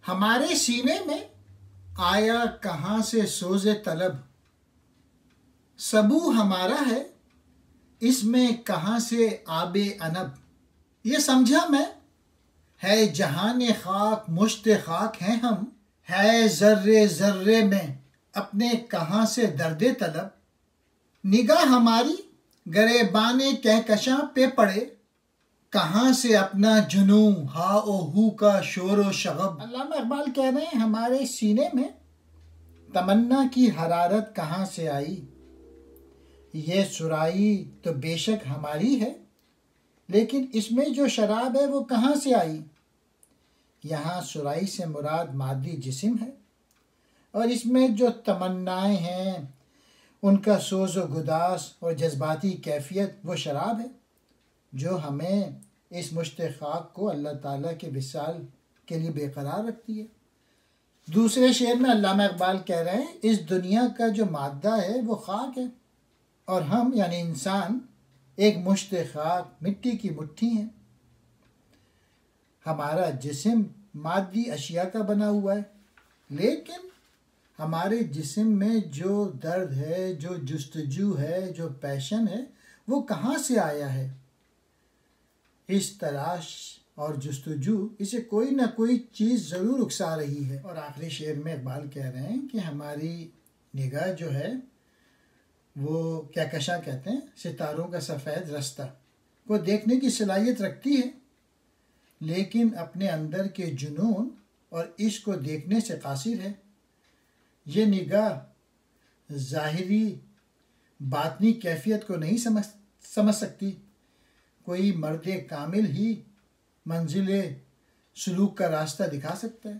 ہمارے سینے میں آیا کہاں سے سوز طلب، سبو ہمارا ہے اس میں کہاں سے آب انب۔ یہ سمجھا میں ہے جہان خاک مشت خاک ہیں ہم، ہے ذرے ذرے میں اپنے کہاں سے درد طلب۔ نگاہ ہماری گریبان کہکشاں پہ پڑے، کہاں سے اپنا جنوں ہا او ہو کا شور و شغب۔ علامہ اقبال کہہ رہے ہیں ہمارے سینے میں تمنا کی حرارت کہاں سے آئی، یہ سرائی تو بے شک ہماری ہے، لیکن اس میں جو شراب ہے وہ کہاں سے آئی۔ یہاں سرائی سے مراد مادی جسم ہے، اور اس میں جو تمنائیں ہیں ان کا سوز و گداز اور جذباتی کیفیت وہ شراب ہے جو ہمیں اس مشت خاک کو اللہ تعالیٰ کے وصال کے لیے بے قرار رکھتی ہے۔ دوسرے شعر میں علامہ اقبال کہہ رہے ہیں اس دنیا کا جو مادہ ہے وہ خاک ہے، اور ہم یعنی انسان ایک مشت خاک مٹی کی مٹھی ہیں۔ ہمارا جسم مادی اشیاء کا بنا ہوا ہے، لیکن ہمارے جسم میں جو درد ہے، جو جستجو ہے، جو پیشن ہے، وہ کہاں سے آیا ہے۔ اس تلاش اور جستجو اسے کوئی نہ کوئی چیز ضرور اکسا رہی ہے۔ اور آخری شعر میں اقبال کہہ رہے ہیں کہ ہماری نگاہ جو ہے وہ کہکشاں کہتے ہیں ستاروں کا سفید رستہ کو دیکھنے کی صلاحیت رکھتی ہے، لیکن اپنے اندر کے جنون اور عشق کو دیکھنے سے قاصر ہے۔ یہ نگاہ ظاہری باطنی کیفیت کو نہیں سمجھ سکتی۔ کوئی مرد کامل ہی منزل سلوک کا راستہ دکھا سکتا ہے۔